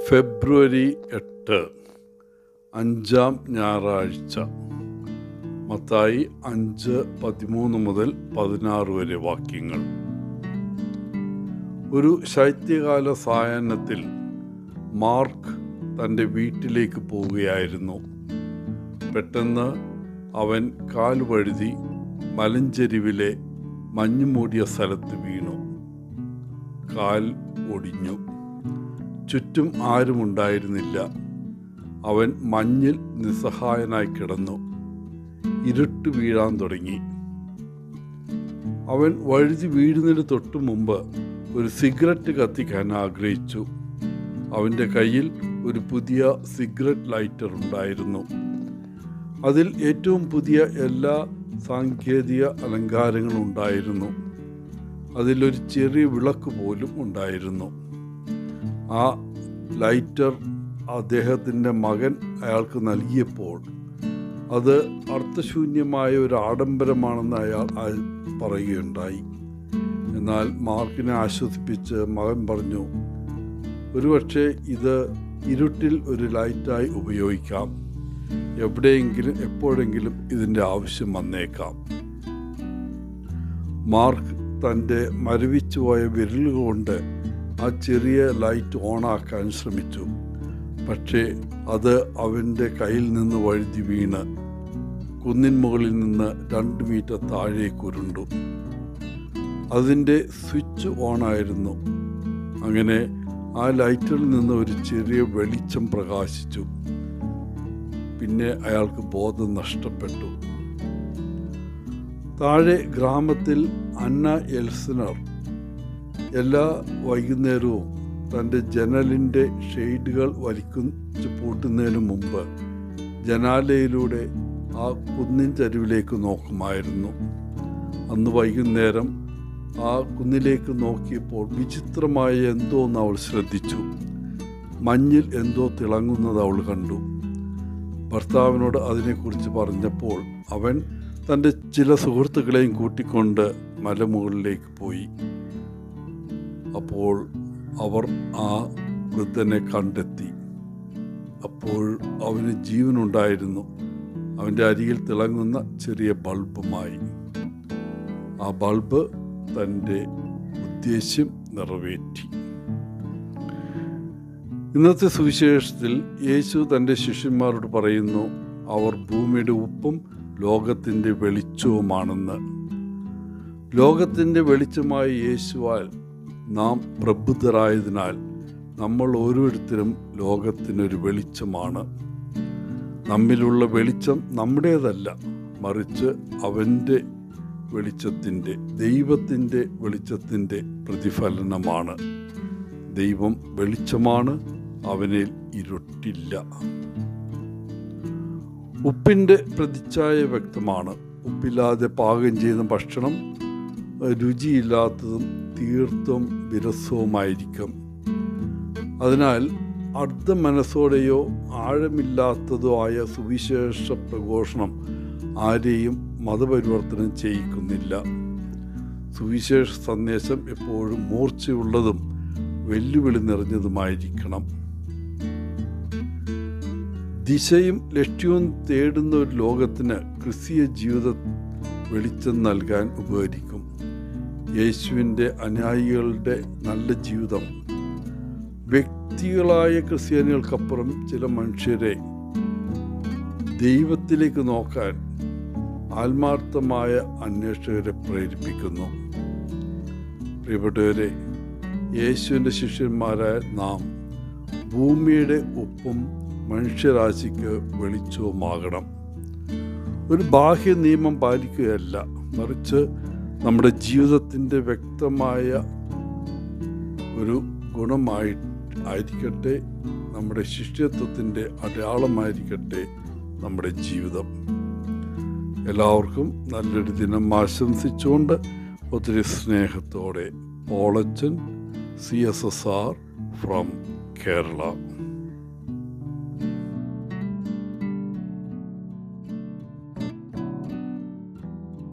ഫെബ്രുവരി 8 അഞ്ചാം ഞായറാഴ്ച. മത്തായി 5:13 മുതൽ 16 വരെ വാക്യങ്ങൾ. ഒരു ശൈത്യകാല സായാഹ്നത്തിൽ മാർക്ക് തൻ്റെ വീട്ടിലേക്ക് പോവുകയായിരുന്നു. പെട്ടെന്ന് അവൻ കാലുവഴുതി മലഞ്ചെരിവിലെ മഞ്ഞുമൂടിയ സ്ഥലത്ത് വീണു. കാൽ ഒടിഞ്ഞു. ചുറ്റും ആരുമുണ്ടായിരുന്നില്ല. അവൻ മഞ്ഞിൽ നിസ്സഹായനായി കിടന്നു. ഇരുട്ട് വീഴാൻ തുടങ്ങി. അവൻ വഴുതി വീഴുന്നതിന് തൊട്ടു മുമ്പ് ഒരു സിഗരറ്റ് കത്തിക്കാൻ ആഗ്രഹിച്ചു. അവൻ്റെ കയ്യിൽ ഒരു പുതിയ സിഗരറ്റ് ലൈറ്റർ ഉണ്ടായിരുന്നു. അതിൽ ഏറ്റവും പുതിയ എല്ലാ സാങ്കേതിക അലങ്കാരങ്ങളും ഉണ്ടായിരുന്നു. അതിലൊരു ചെറിയ വിളക്ക് പോലും ഉണ്ടായിരുന്നു. ആ ലൈറ്റർ അദ്ദേഹത്തിൻ്റെ മകൻ അയാൾക്ക് നൽകിയപ്പോൾ അത് അർത്ഥശൂന്യമായ ഒരു ആഡംബരമാണെന്ന് അയാൾ പറയുകയുണ്ടായി. എന്നാൽ മാർക്കിനെ ആശ്വസിപ്പിച്ച് മകൻ പറഞ്ഞു, ഒരുപക്ഷെ ഇത് ഇരുട്ടിൽ ഒരു ലൈറ്റായി ഉപയോഗിക്കാം. എവിടെയെങ്കിലും എപ്പോഴെങ്കിലും ഇതിൻ്റെ ആവശ്യം വന്നേക്കാം. മാർക്ക് തൻ്റെ മരവിച്ചുപോയ വിരലുകൾ കൊണ്ട് ആ ചെറിയ ലൈറ്റ് ഓണാക്കാൻ ശ്രമിച്ചു. പക്ഷേ അത് അവൻ്റെ കയ്യിൽ നിന്ന് വഴുതി വീണ് കുന്നിൻ മുകളിൽ നിന്ന് 2 മീറ്റർ താഴേക്ക് ഉരുണ്ടു. അതിൻ്റെ സ്വിച്ച് ഓണായിരുന്നു. അങ്ങനെ ആ ലൈറ്ററിൽ നിന്ന് ഒരു ചെറിയ വെളിച്ചം പ്രകാശിച്ചു. പിന്നെ അയാൾക്ക് ബോധം നഷ്ടപ്പെട്ടു. താഴെ ഗ്രാമത്തിൽ അന്ന എൽസനർ എല്ലാ വൈകുന്നേരവും തൻ്റെ ജനലിൻ്റെ ഷെയ്ഡുകൾ വലിച്ചു പൂട്ടുന്നതിന് മുമ്പ് ജനാലയിലൂടെ ആ കുന്നിൻ ചരിവിലേക്ക് നോക്കുമായിരുന്നു. അന്ന് വൈകുന്നേരം ആ കുന്നിലേക്ക് നോക്കിയപ്പോൾ വിചിത്രമായ എന്തോന്ന് അവൾ ശ്രദ്ധിച്ചു. മഞ്ഞിൽ എന്തോ തിളങ്ങുന്നത് അവൾ കണ്ടു. ഭർത്താവിനോട് അതിനെക്കുറിച്ച് പറഞ്ഞപ്പോൾ അവൻ തൻ്റെ ചില സുഹൃത്തുക്കളെയും കൂട്ടിക്കൊണ്ട് മലമുകളിലേക്ക് പോയി. അപ്പോൾ അവർ ആ വൃദ്ധനെ കണ്ടെത്തി. അപ്പോൾ അവന് ജീവനുണ്ടായിരുന്നു. അവൻ്റെ അരികിൽ തിളങ്ങുന്ന ചെറിയ ബൾബുമായി. ആ ബൾബ് തൻ്റെ ഉദ്ദേശ്യം നിറവേറ്റി. ഇന്നത്തെ സുവിശേഷത്തിൽ യേശു തൻ്റെ ശിഷ്യന്മാരോട് പറയുന്നു, അവർ ഭൂമിയുടെ ഉപ്പും ലോകത്തിൻ്റെ വെളിച്ചവുമാണെന്ന്. ലോകത്തിൻ്റെ വെളിച്ചമായ യേശുവാൽ നാം പ്രബുദ്ധരായതിനാൽ നമ്മൾ ഓരോരുത്തരും ലോകത്തിനൊരു വെളിച്ചമാണ്. നമ്മിലുള്ള വെളിച്ചം നമ്മുടേതല്ല, മറിച്ച് അവൻ്റെ വെളിച്ചത്തിൻ്റെ, ദൈവത്തിൻ്റെ വെളിച്ചത്തിൻ്റെ പ്രതിഫലനമാണ്. ദൈവം വെളിച്ചമാണ്, അവനിൽ ഇരുട്ടില്ല. ഉപ്പിൻ്റെ പ്രതിച്ഛായ വ്യക്തമാണ്. ഉപ്പില്ലാതെ പാകം ചെയ്ത ഭക്ഷണം രുചിയില്ലാത്തതും തീർത്തും വിരസവുമായിരിക്കും. അതിനാൽ അർദ്ധ മനസ്സോടെയോ ആഴമില്ലാത്തതോ ആയ സുവിശേഷ പ്രഘോഷണം ആരെയും മതപരിവർത്തനം ചെയ്യിക്കുന്നില്ല. സുവിശേഷ സന്ദേശം എപ്പോഴും മൂർച്ചയുള്ളതും വെല്ലുവിളി നിറഞ്ഞതുമായിരിക്കണം. ദിശയും ലക്ഷ്യവും തേടുന്ന ഒരു ലോകത്തിന് ക്രിസ്തീയ ജീവിത വെളിച്ചം നൽകാൻ ഉപകരിക്കും. യേശുവിൻ്റെ അനുയായികളുടെ നല്ല ജീവിതം വ്യക്തികളായ ക്രിസ്ത്യാനികൾക്കപ്പുറം ചില മനുഷ്യരെ ദൈവത്തിലേക്ക് നോക്കാൻ ആത്മാർത്ഥമായ അന്വേഷകരെ പ്രേരിപ്പിക്കുന്നു. പ്രിയപ്പെട്ടവരെ, യേശുവിൻ്റെ ശിഷ്യന്മാരായ നാം ഭൂമിയുടെ ഉപ്പും മനുഷ്യരാശിക്ക് വെളിച്ചവുമാകണം. ഒരു ബാഹ്യ നിയമം പാലിക്കുകയല്ല, മറിച്ച് നമ്മുടെ ജീവിതത്തിൻ്റെ വ്യക്തമായ ഒരു ഗുണമായിരിക്കട്ടെ, നമ്മുടെ ശിഷ്യത്വത്തിൻ്റെ അടയാളമായിരിക്കട്ടെ നമ്മുടെ ജീവിതം. എല്ലാവർക്കും നല്ലൊരു ദിനം ആശംസിച്ചുകൊണ്ട് ഒത്തിരി സ്നേഹത്തോടെ പോളച്ചൻ, CSSR ഫ്രം കേരള.